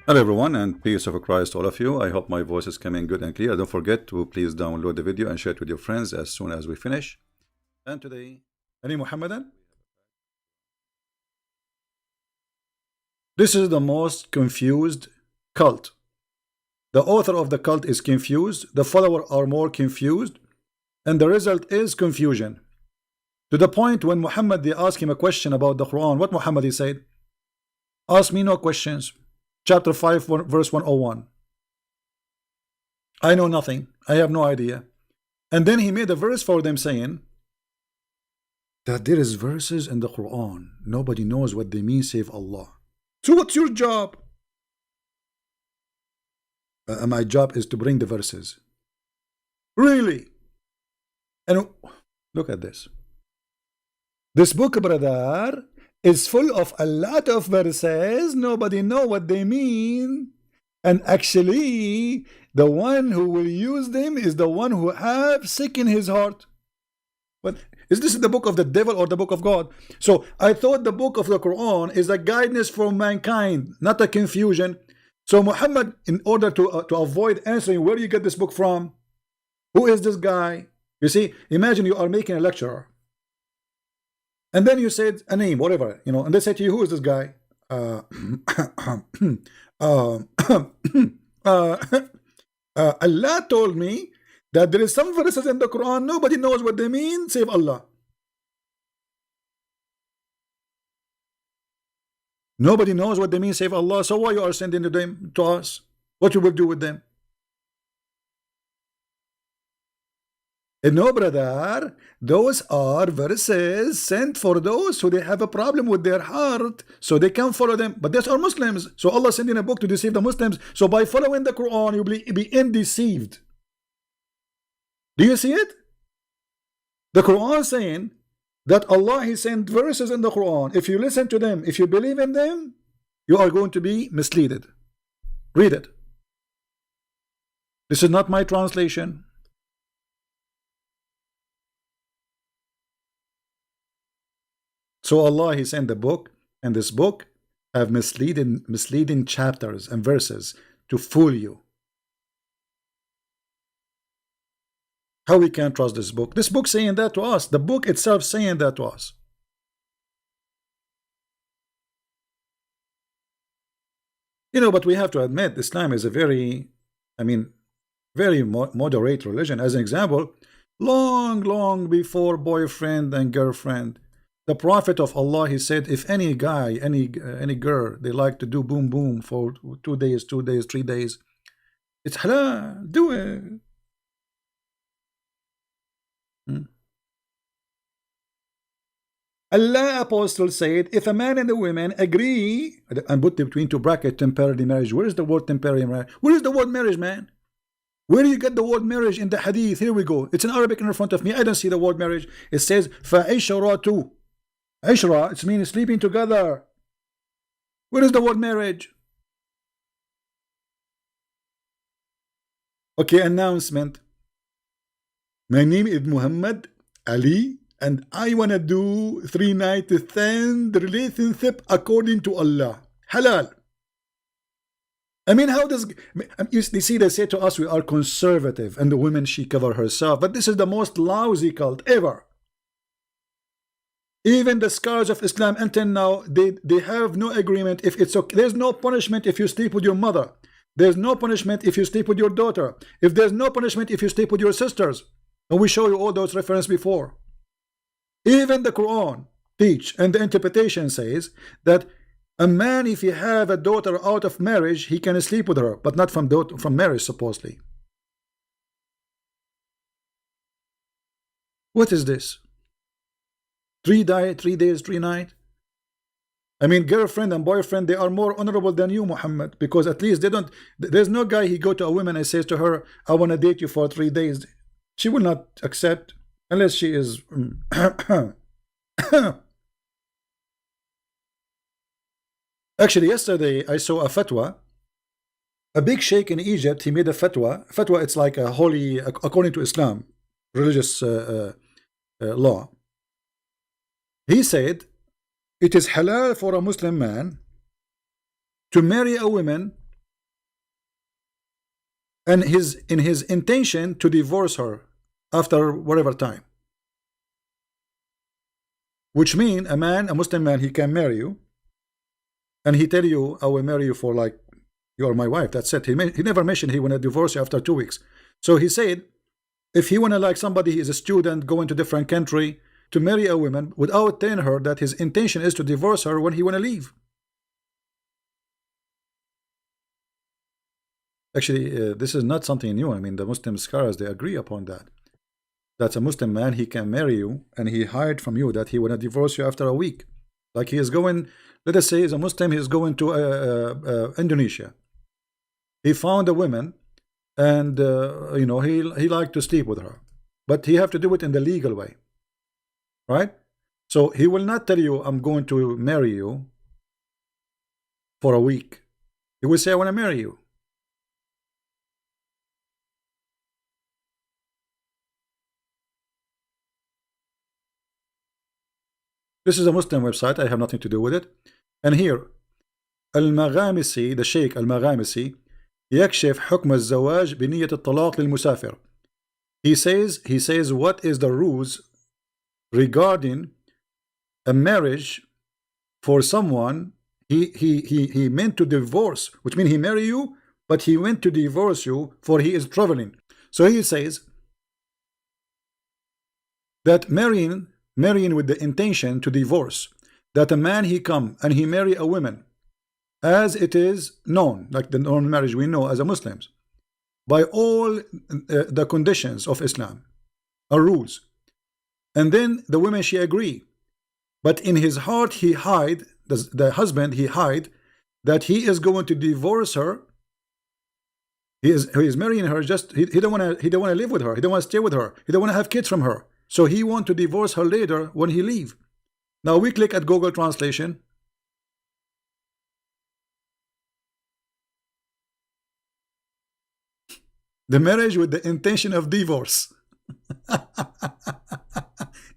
Hello everyone, and peace of Christ to all of you. I hope my voice is coming good and clear. Don't forget to please download the video and share it with your friends as soon as we finish. And today, any Muhammadan? This is the most confused cult. The author of the cult is confused, the followers are more confused, and the result is confusion. To the point when Muhammad, they asked him a question about the Quran, what Muhammad he said? Ask me no questions. Chapter 5, verse 101. I know nothing. I have no idea. And then he made a verse for them saying that there is verses in the Quran. Nobody knows what they mean save Allah. So what's your job? My job is to bring the verses. Really? And look at this. This book, brother, is full of a lot of verses. Nobody know what they mean. And actually, the one who will use them is the one who have sick in his heart. But is this the book of the devil or the book of God? So I thought the book of the Quran is a guidance for mankind, not a confusion. So Muhammad, in order to avoid answering where you get this book from, who is this guy? You see, imagine you are making a lecture. And then you said a name, whatever, you know, and they say to you, who is this guy? Allah told me that there is some verses in the Quran, nobody knows what they mean, save Allah. Nobody knows what they mean, save Allah. So why you are sending them to us? What you will do with them? No, brother, those are verses sent for those who they have a problem with their heart, so they can follow them. But those are Muslims, so Allah sending a book to deceive the Muslims. So by following the Quran, you'll be undeceived. Do you see it? The Quran saying that Allah He sent verses in the Quran. If you listen to them, if you believe in them, you are going to be misled. Read it. This is not my translation. So Allah He sent the book, and this book have misleading chapters and verses to fool you. How we can trust this book? This book saying that to us. The book itself saying that to us. You know, but we have to admit Islam is a very, very moderate religion. As an example, long before boyfriend and girlfriend, the Prophet of Allah, he said, if any guy, any girl, they like to do boom boom for 2 days, 3 days, it's halal, do it. Allah Apostle said, if a man and a woman agree, and put between two brackets temporary marriage. Where is the word temporary marriage? Where is the word marriage, man? Where do you get the word marriage in the hadith? Here we go. It's in Arabic in front of me. I don't see the word marriage. It says fa'isharatu. Ishra, it means sleeping together. Where is the word marriage? Okay, announcement. My name is Muhammad Ali, and I wanna do 3-night stand relationship according to Allah. Halal. I mean, how does you see? They say to us we are conservative, and the woman she cover herself, but this is the most lousy cult ever. Even the scholars of Islam until now, they have no agreement if it's okay. There's no punishment if you sleep with your mother. There's no punishment if you sleep with your daughter. If there's no punishment if you sleep with your sisters. And we show you all those references before. Even the Quran teach, and the interpretation says that a man, if he have a daughter out of marriage, he can sleep with her, but not from marriage, supposedly. What is this? 3 days, 3 nights. I mean, girlfriend and boyfriend, they are more honorable than you, Muhammad, because at least they don't. There's no guy he go to a woman and says to her, "I want to date you for 3 days." She will not accept unless she is. Actually, yesterday I saw a fatwa. A big sheikh in Egypt, he made a fatwa. Fatwa, it's like a holy, according to Islam, religious law. He said it is halal for a Muslim man to marry a woman and in his intention to divorce her after whatever time. Which means a Muslim man, he can marry you, and he tell you, I will marry you for like, you are my wife, that's it. He never mentioned he want to divorce you after 2 weeks. So he said, if he want to, like somebody, he is a student going to different country, to marry a woman without telling her that his intention is to divorce her when he want to leave. Actually, this is not something new. I mean, the Muslim scholars, they agree upon that. That's a Muslim man, he can marry you, and he hide from you that he want to divorce you after a week. Like he is going, let us say, as a Muslim, he is going to Indonesia. He found a woman, and you know, he liked to sleep with her, but he have to do it in the legal way, right? So he will not tell you, I'm going to marry you for a week. He will say, I want to marry you. This is a Muslim website, I have nothing to do with it. And here, المغامسي, the Sheikh المغامسي, يكشف حكم الزواج بنية الطلاق للمسافر. He says what is the rules regarding a marriage for someone he meant to divorce, which means he marry you, but he went to divorce you for he is traveling. So he says that marrying with the intention to divorce, that a man he come and he marry a woman as it is known, like the known marriage we know as a Muslims, by all the conditions of Islam or rules, and then the woman she agree, but in his heart he hide, the husband he hide that he is going to divorce her. He is marrying her, just he don't want to live with her, he don't want to stay with her, he don't want to have kids from her, so he want to divorce her later when he leave. Now we click at Google Translation. The marriage with the intention of divorce.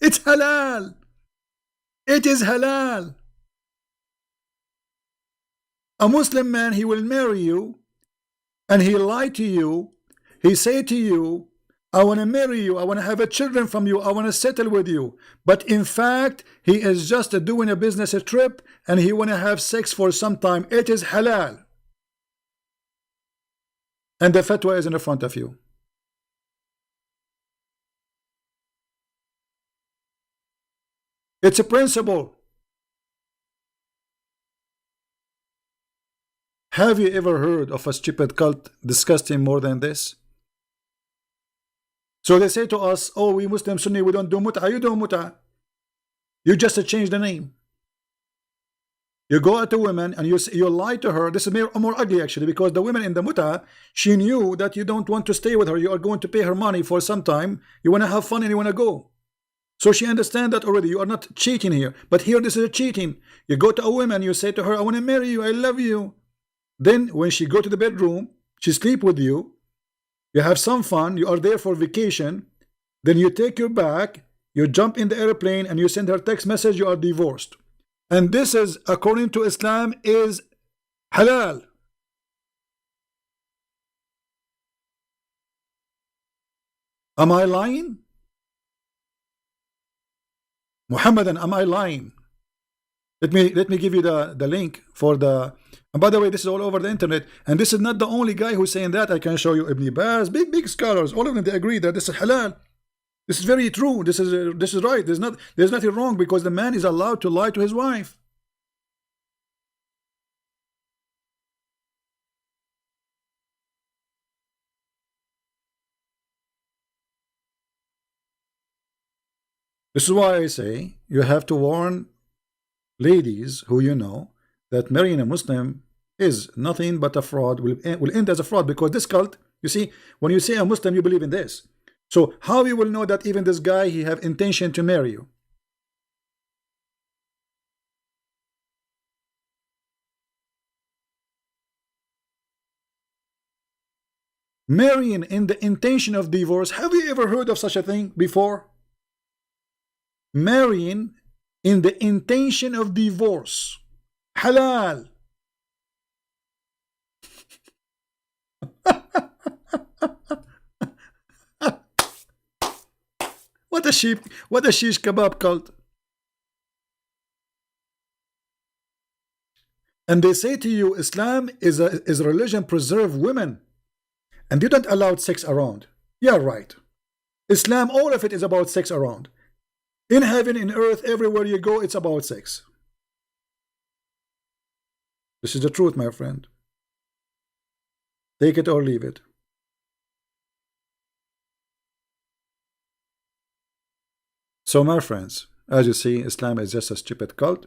It's halal. It is halal. A Muslim man, he will marry you, and he lie to you. He say to you, I want to marry you, I want to have a children from you, I want to settle with you. But in fact, he is just doing a business trip, and he want to have sex for some time. It is halal. And the fatwa is in front of you. It's a principle. Have you ever heard of a stupid cult disgusting more than this? So they say to us, oh, we Muslim Sunni, we don't do mut'ah. You do mut'ah. You just change the name. You go at a woman and you lie to her. This is more ugly actually, because the woman in the mut'ah, she knew that you don't want to stay with her. You are going to pay her money for some time. You want to have fun and you want to go. So she understands that already. You are not cheating here. But here this is a cheating. You go to a woman, you say to her, I want to marry you, I love you. Then when she go to the bedroom, she sleep with you. You have some fun. You are there for vacation. Then you take her back. You jump in the airplane and you send her text message. You are divorced. And this is, according to Islam, is halal. Am I lying? Muhammadan, am I lying? Let me give you the link for the. And by the way, this is all over the internet, and this is not the only guy who's saying that. I can show you Ibn Baz, big scholars, all of them, they agree that this is halal. This is very true. This is right. There's nothing wrong, because the man is allowed to lie to his wife. This is why I say you have to warn ladies who you know that marrying a Muslim is nothing but a fraud, will end as a fraud, because this cult, you see, when you say a Muslim, you believe in this. So how you will know that even this guy, he have intention to marry you? Marrying in the intention of divorce. Have you ever heard of such a thing before? Marrying in the intention of divorce. Halal. what a shish kebab cult. And they say to you, Islam is a religion preserve women, and you don't allow sex around. Yeah, right. Islam, all of it is about sex around. In heaven, in earth, everywhere you go, it's about sex. This is the truth, my friend. Take it or leave it. So, my friends, as you see, Islam is just a stupid cult.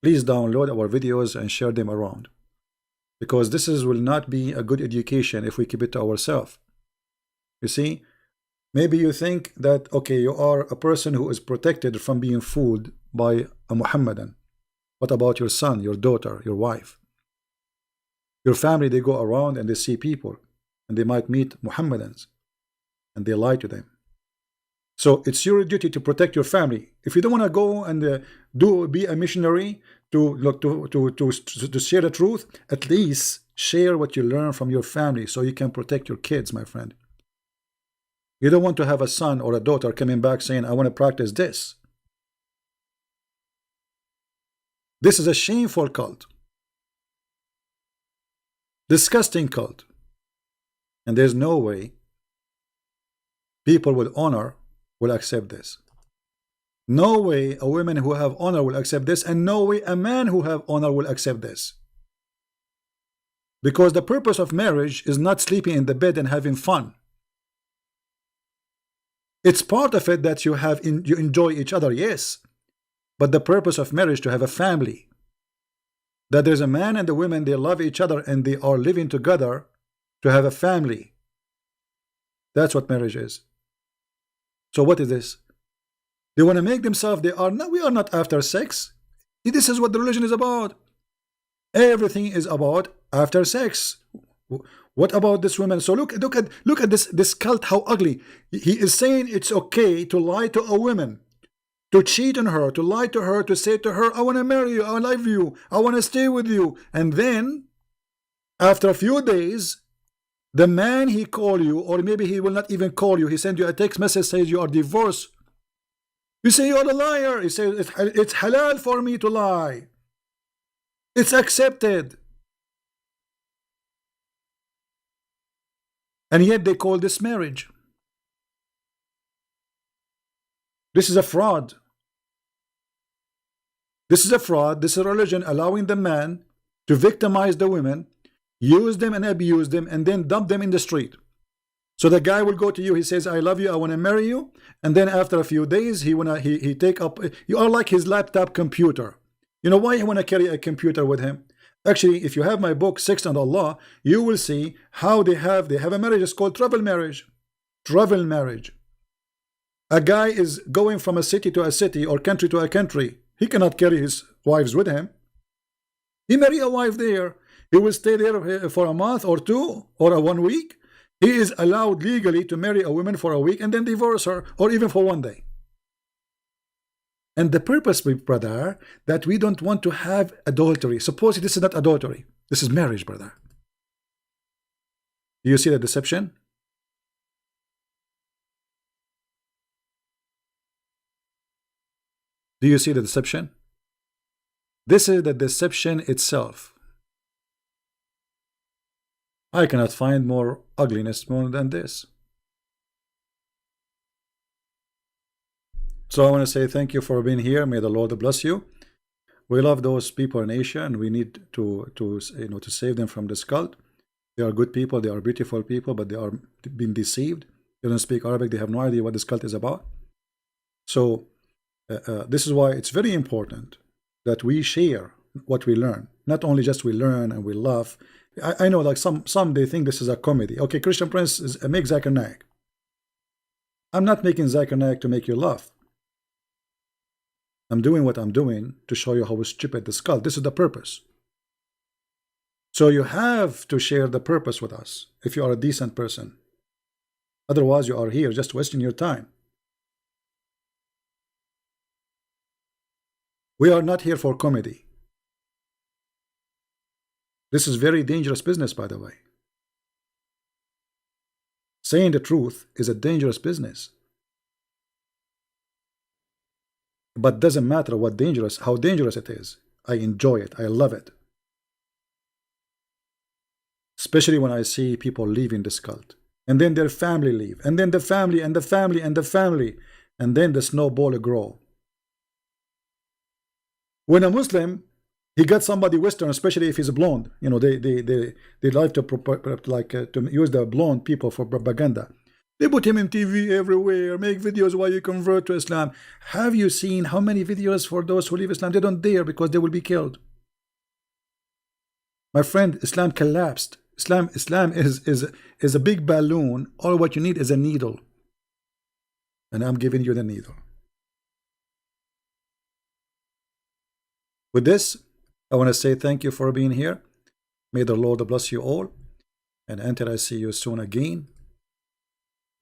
Please download our videos and share them around, because this will not be a good education if we keep it to ourselves. You see, maybe you think that, okay, you are a person who is protected from being fooled by a Muhammadan. What about your son, your daughter, your wife? Your family, they go around and they see people, and they might meet Muhammadans, and they lie to them. So it's your duty to protect your family. If you don't want to go and be a missionary to share the truth, at least share what you learn from your family so you can protect your kids, my friend. You don't want to have a son or a daughter coming back saying, I want to practice this. This is a shameful cult. Disgusting cult. And there's no way people with honor will accept this. No way a woman who have honor will accept this, and no way a man who have honor will accept this. Because the purpose of marriage is not sleeping in the bed and having fun. It's part of it that you enjoy each other, yes. But the purpose of marriage to have a family. That there's a man and a woman, they love each other and they are living together to have a family. That's what marriage is. So what is this? They want to make themselves, we are not after sex. This is what the religion is about. Everything is about after sex. What about this woman? So look at this cult, how ugly. He is saying it's okay to lie to a woman, to cheat on her, to lie to her, to say to her, I want to marry you, I love you, I want to stay with you. And then after a few days, the man he call you, or maybe he will not even call you, he send you a text message, says you are divorced. You say you're a liar. He says it's halal for me to lie. It's accepted. And yet they call this marriage. This is a fraud. This is a fraud. This is a religion allowing the man to victimize the women, use them and abuse them, and then dump them in the street. So the guy will go to you, he says, I love you, I want to marry you. And then after a few days, he take up, you are like his laptop computer. You know why he want to carry a computer with him? Actually, if you have my book, Sex and Allah, you will see how they have a marriage. It's called travel marriage. Travel marriage. A guy is going from a city to a city or country to a country. He cannot carry his wives with him. He marry a wife there. He will stay there for a month or two or a 1 week. He is allowed legally to marry a woman for a week and then divorce her, or even for 1 day. And the purpose, brother, that we don't want to have adultery. Suppose this is not adultery. This is marriage, brother. Do you see the deception? Do you see the deception? This is the deception itself. I cannot find more ugliness more than this. So I want to say thank you for being here. May the Lord bless you. We love those people in Asia, and we need to save them from this cult. They are good people, they are beautiful people, but they are being deceived. They don't speak Arabic, they have no idea what this cult is about. So this is why it's very important that we share what we learn. Not only just we learn and we laugh. I know, like some they think this is a comedy. Okay, Christian Prince make Zakir Naik. I'm not making Zakir Naik to make you laugh. I'm doing what I'm doing to show you how stupid this cult. This is the purpose. So you have to share the purpose with us if you are a decent person. Otherwise, you are here just wasting your time. We are not here for comedy. This is very dangerous business, by the way. Saying the truth is a dangerous business. but doesn't matter what dangerous, how dangerous it is. I enjoy it. I love it. Especially when I see people leaving this cult, and then their family leave, and then the family and the family and the family, and then the snowball grow. When a Muslim, he got somebody Western, especially if he's blonde, you know, they like to to use the blonde people for propaganda. They put him in TV everywhere, make videos while you convert to Islam. Have you seen how many videos for those who leave Islam? They don't dare because they will be killed. My friend, Islam collapsed. Islam is a big balloon. All what you need is a needle. And I'm giving you the needle. With this, I want to say thank you for being here. May the Lord bless you all. And until I see you soon again,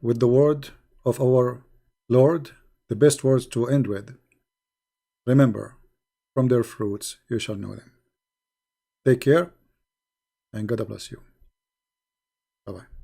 with the word of our Lord, the best words to end with. Remember, from their fruits you shall know them. Take care, and God bless you. Bye-bye.